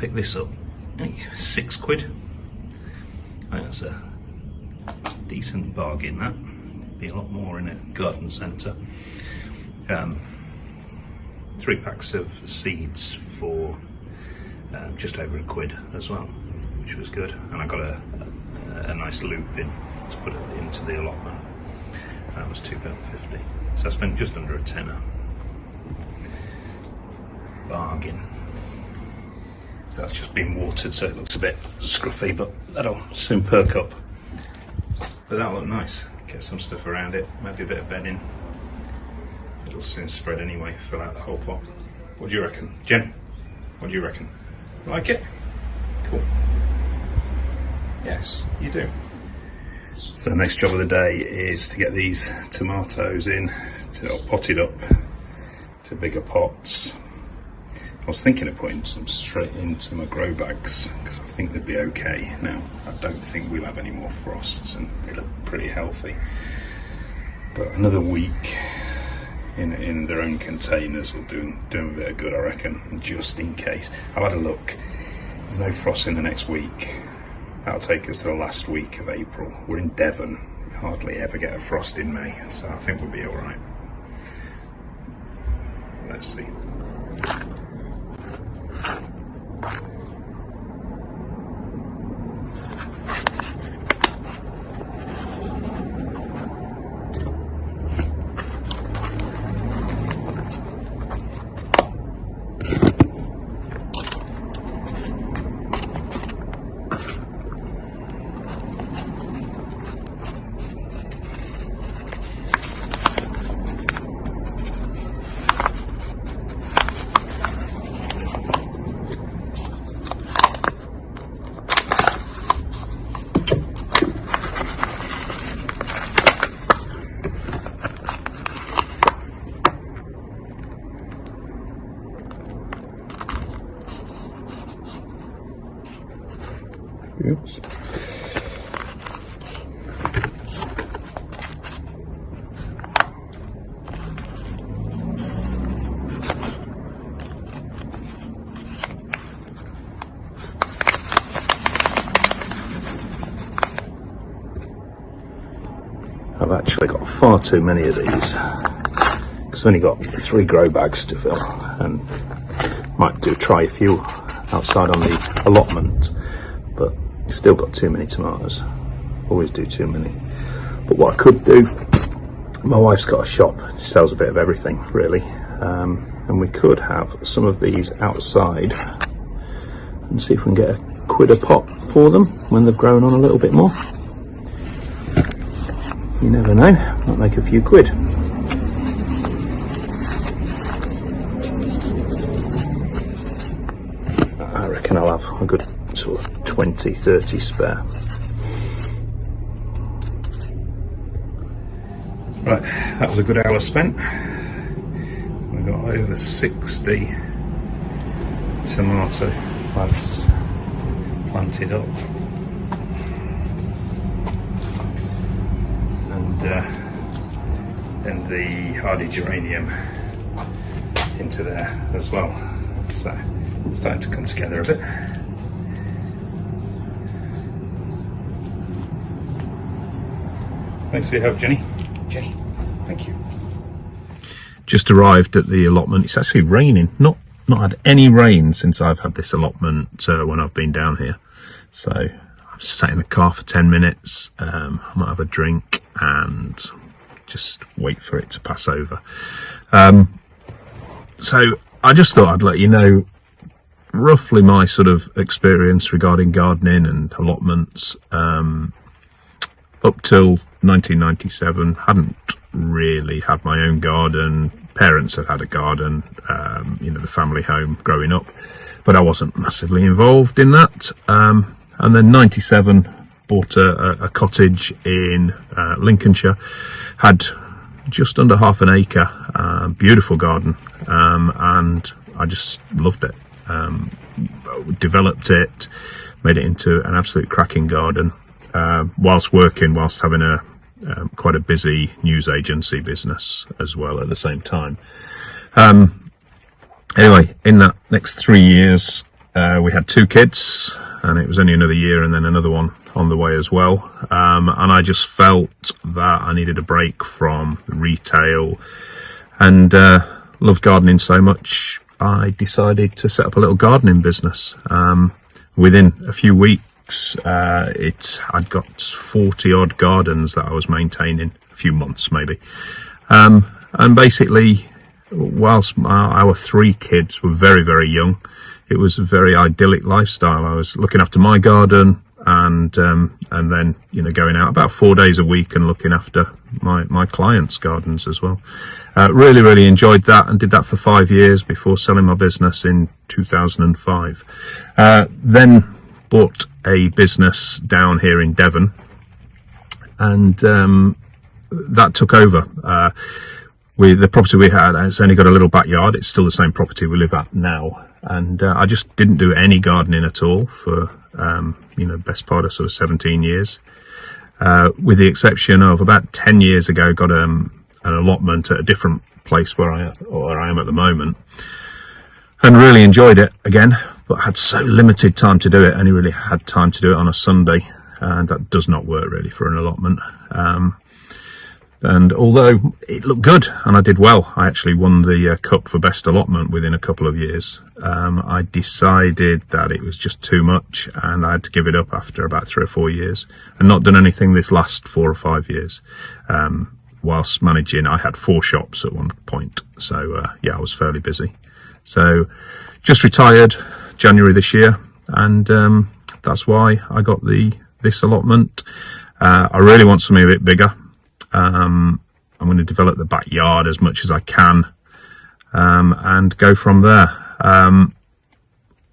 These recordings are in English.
picked this up, £6. I think that's a decent bargain. That be a lot more in a garden centre. 3 packs of seeds for just over £1 as well, which was good. And I got a nice loop in to put it into the allotment. That was £2.50. So I spent just under a tenner. Bargain. So that's just been watered, so it looks a bit scruffy, but that'll soon perk up. But that'll look nice. Get some stuff around it, maybe a bit of bedding. It'll soon spread anyway, fill out the whole pot. What do you reckon? Jen, what do you reckon? Like it? Cool. Yes, you do. So the next job of the day is to get these tomatoes potted up to bigger pots. I was thinking of putting some straight into my grow bags because I think they'd be okay. Now, I don't think we'll have any more frosts and they look pretty healthy. But another week in their own containers will do a bit of good, I reckon, just in case. I've had a look. There's no frost in the next week. That'll take us to the last week of April. We're in Devon. We hardly ever get a frost in May, so I think we'll be all right. Let's see. Oops. I've actually got far too many of these because I've only got 3 grow bags to fill, and might try a few outside on the allotment, but still got too many tomatoes. Always do too many. But what I could do, my wife's got a shop, she sells a bit of everything really, and we could have some of these outside and see if we can get £1 a pot for them when they've grown on a little bit more. You never know, might make a few quid. I reckon I'll have a good sort of 20-30 spare. Right, that was a good hour spent. We got over 60 tomato plants planted up, and then the hardy geranium into there as well. So it's starting to come together a bit. Thanks for your help, Jenny. Jenny, thank you. Just arrived at the allotment. It's actually raining. Not had any rain since I've had this allotment when I've been down here. So I've just sat in the car for 10 minutes. I might have a drink and just wait for it to pass over. So I just thought I'd let you know roughly my sort of experience regarding gardening and allotments. Up till 1997, hadn't really had my own garden. Parents had had a garden, you know, the family home growing up, but I wasn't massively involved in that. And then 97, bought a cottage in Lincolnshire, had just under half an acre, beautiful garden, and I just loved it. Developed it, made it into an absolute cracking garden, whilst having a quite a busy news agency business as well at the same time. Anyway, in that next 3 years, We had 2 kids, and it was only another year and then another one on the way as well. And I just felt that I needed a break from retail, and loved gardening so much, I decided to set up a little gardening business. Within a few weeks, I'd got 40 odd gardens that I was maintaining, a few months maybe. And basically, whilst our 3 kids were very, very young, it was a very idyllic lifestyle. I was looking after my garden, and then, you know, going out about 4 days a week and looking after my clients' gardens as well. Really, really enjoyed that, and did that for 5 years before selling my business in 2005. Then bought a business down here in Devon, and that took over. The property we had has only got a little backyard. It's still the same property we live at now, and I just didn't do any gardening at all for best part of sort of 17 years, with the exception of about 10 years ago, got an allotment at a different place where I am at the moment, and really enjoyed it again, but had so limited time to do it. Only really had time to do it on a Sunday, and that does not work really for an allotment. And although it looked good and I did well, I actually won the cup for best allotment within a couple of years. I decided that it was just too much, and I had to give it up after about 3 or 4 years, and not done anything this last 4 or 5 years. Whilst managing, I had 4 shops at one point, so yeah, I was fairly busy. So just retired January this year, and that's why I got this allotment. I really want something a bit bigger. I'm going to develop the backyard as much as I can, and go from there.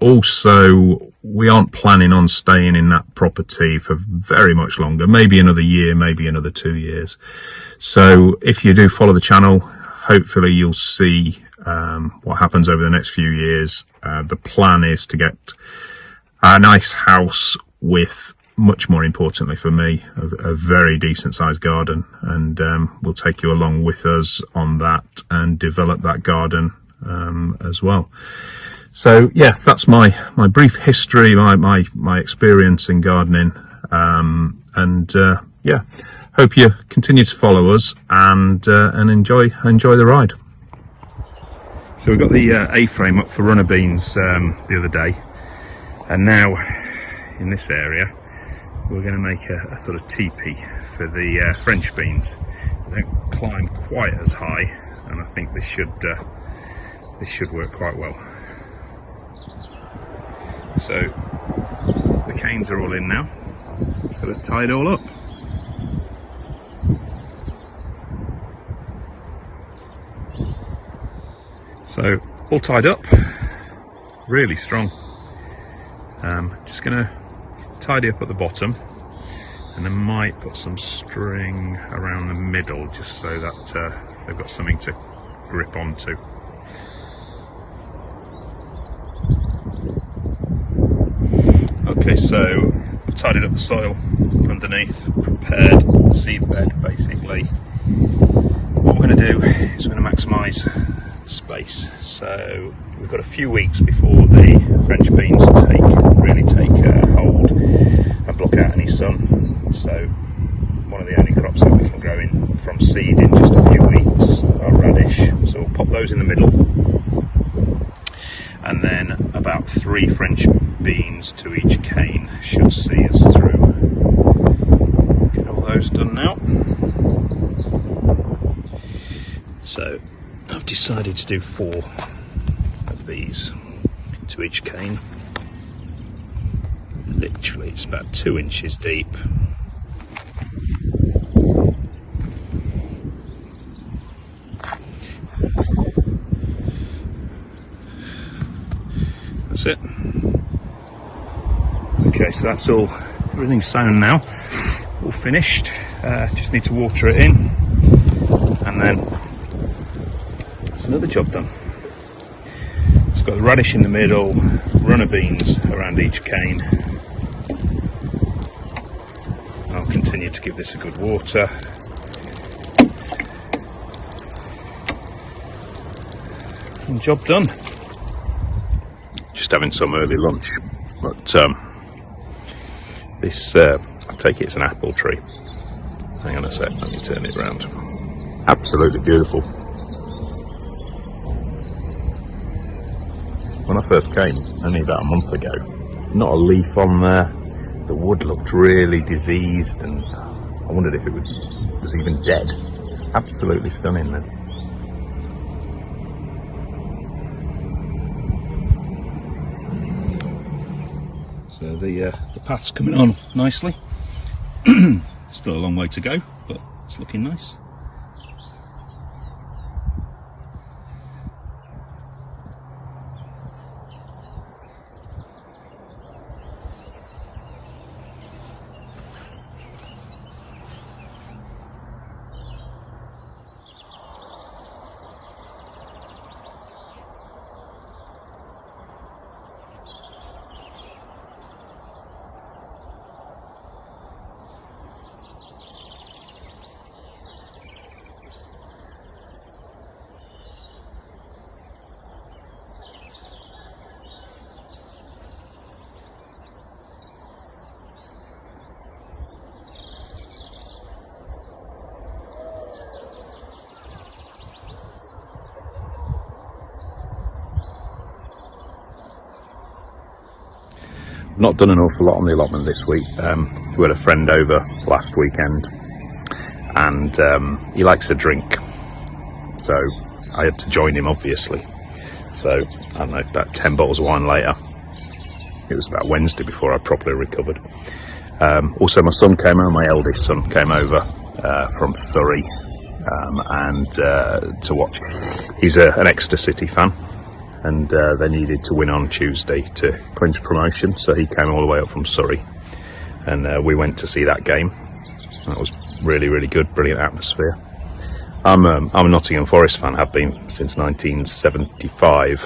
Also, we aren't planning on staying in that property for very much longer, maybe another year, maybe another 2 years. So if you do follow the channel, hopefully you'll see what happens over the next few years. The plan is to get a nice house with, much more importantly for me, a very decent sized garden, and we'll take you along with us on that and develop that garden as well. So yeah, that's my brief history, my experience in gardening, and yeah, hope you continue to follow us and enjoy the ride. So we've got the A-frame up for runner beans the other day, and now in this area we're going to make a sort of teepee for the French beans. They don't climb quite as high, and I think this should work quite well. So the canes are all in now, so let's tie it all up. So all tied up, really strong. Just going to tidy up at the bottom, and I might put some string around the middle just so that they've got something to grip onto. Okay, so I've tidied up the soil underneath, prepared the seed bed basically. What we're going to do is we're going to maximise space. So we've got a few weeks before the French beans really take hold and block out any sun. So one of the only crops that we can grow in from seed in just a few weeks are radish. So we'll pop those in the middle, and then about 3 French beans to each cane should see us through. Get all those done now. So I've decided to do 4 of these to each cane. Literally, it's about 2 inches deep. That's it. Okay, so that's all, everything's sown now, all finished. Just need to water it in, and then that's another job done. It's got the radish in the middle, runner beans around each cane. I'll continue to give this a good water. And job done. just having some early lunch. But this, I take it it's an apple tree. Hang on a sec, let me turn it round. Absolutely beautiful. When I first came, only about a month ago, not a leaf on there. The wood looked really diseased, and I wondered if it was even dead. It's absolutely stunning then. So the path's coming on nicely. Still a long way to go, but it's looking nice. Not done an awful lot on the allotment this week. We had a friend over last weekend, and he likes to drink, so I had to join him, obviously. So I don't know, about 10 bottles of wine later, it was about Wednesday before I properly recovered. Also my son came over, my eldest son came over from Surrey, and to watch. He's an Exeter City fan, and they needed to win on Tuesday to clinch promotion, so he came all the way up from Surrey, and we went to see that game. That was really, really good, brilliant atmosphere. I'm a Nottingham Forest fan, have been since 1975,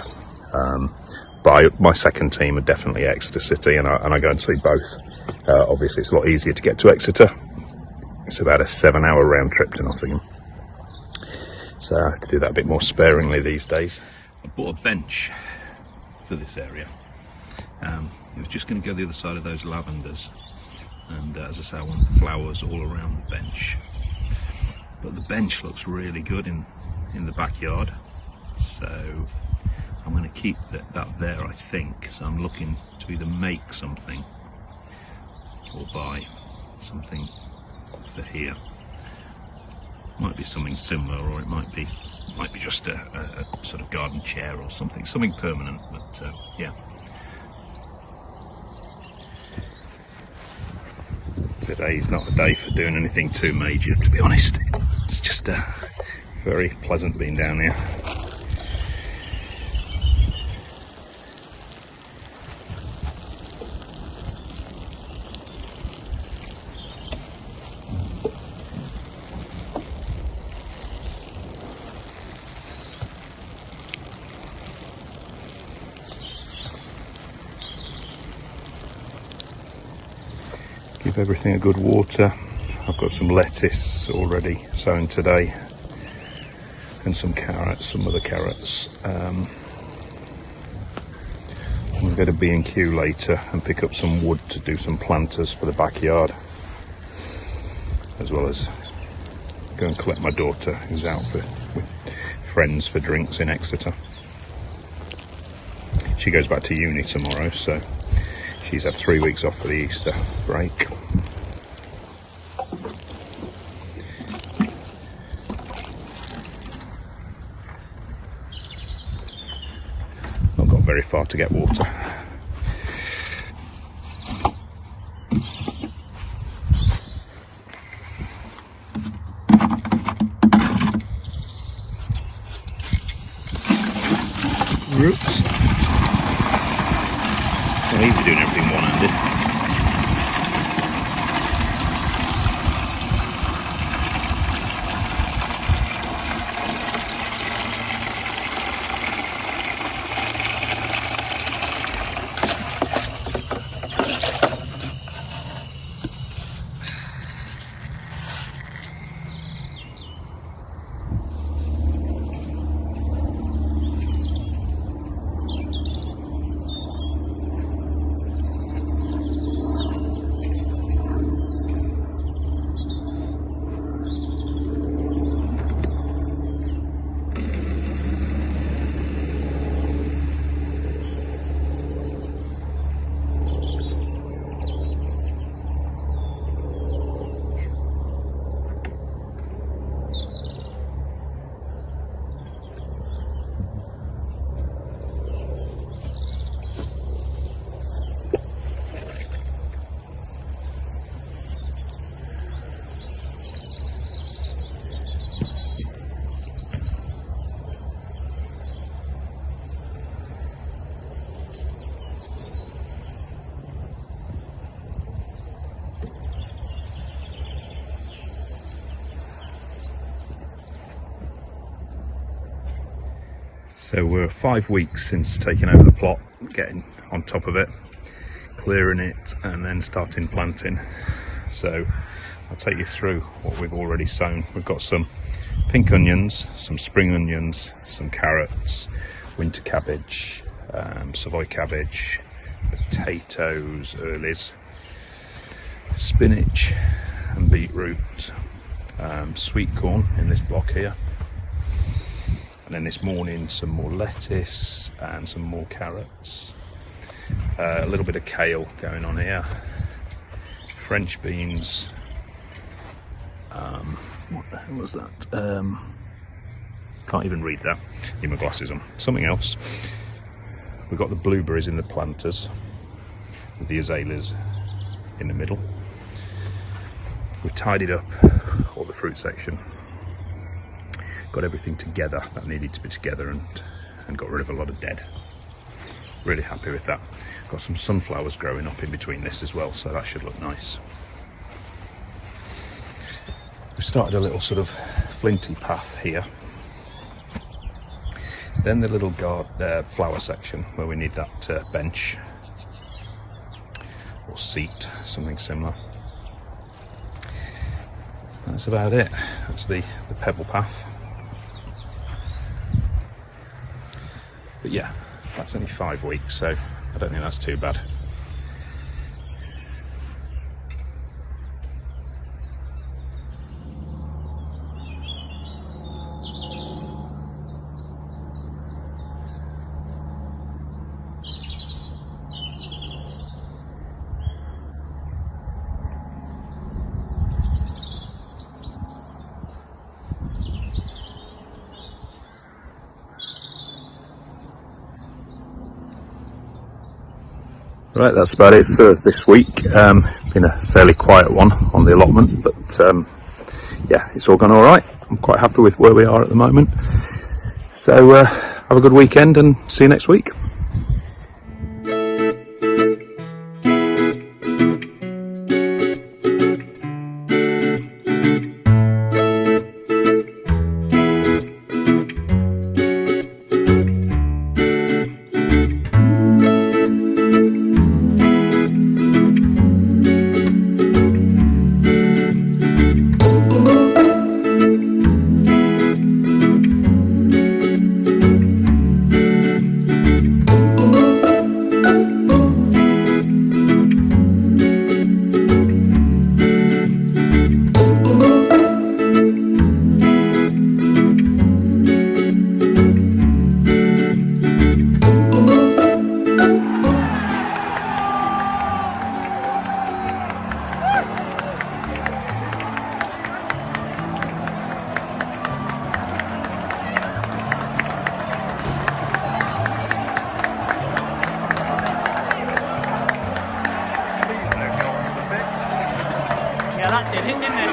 but my second team are definitely Exeter City, and I go and see both. Obviously it's a lot easier to get to Exeter. It's about a 7-hour round trip to Nottingham, so I have to do that a bit more sparingly these days. I bought a bench for this area. It was just going to go the other side of those lavenders, and as I say, I want flowers all around the bench. But the bench looks really good in the backyard, so I'm going to keep that there, I think. So I'm looking to either make something or buy something for here. Might be something similar, or it might be just a sort of garden chair or something permanent, but yeah. Today's not a day for doing anything too major, to be honest. It's just very pleasant being down here. Give everything a good water. I've got some lettuce already sown today, and some carrots, some other carrots. I'm going to go to B&Q later and pick up some wood to do some planters for the backyard, as well as go and collect my daughter, who's out with friends for drinks in Exeter. She goes back to uni tomorrow, so she's had 3 weeks off for the Easter break. Not got very far to get water. Roots. Not easy doing everything one-handed. So we're 5 weeks since taking over the plot, getting on top of it, clearing it and then starting planting. So I'll take you through what we've already sown. We've got some pink onions, some spring onions, some carrots, winter cabbage, Savoy cabbage, potatoes, earlies, spinach and beetroot, sweet corn in this block here. And then this morning some more lettuce and some more carrots. A little bit of kale going on here. French beans. What the hell was that? Can't even read that. Need my glasses on. Something else. We've got the blueberries in the planters with the azaleas in the middle. We've tidied up all the fruit section. Got everything together that needed to be together and got rid of a lot of dead. Really happy with that. Got some sunflowers growing up in between this as well, so that should look nice. We started a little sort of flinty path here. Then the little flower section where we need that bench or seat, something similar. That's about it. That's the pebble path. But yeah, that's only 5 weeks, so I don't think that's too bad. Right, that's about it for this week. It's been a fairly quiet one on the allotment, but yeah, it's all gone all right. I'm quite happy with where we are at the moment. So have a good weekend and see you next week. That did it, didn't it?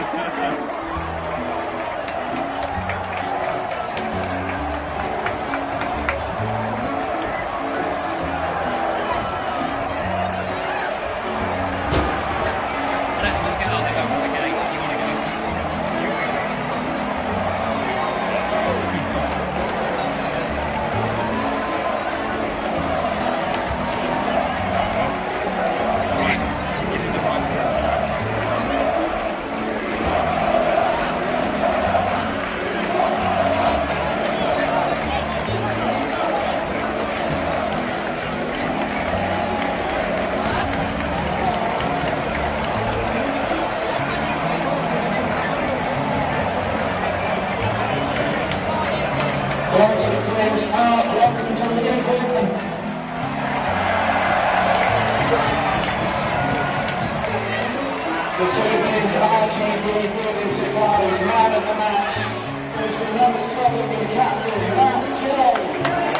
Welcome to the Allotment. This evening's archery building supplies man of the match goes with number 7 with captain Matt J.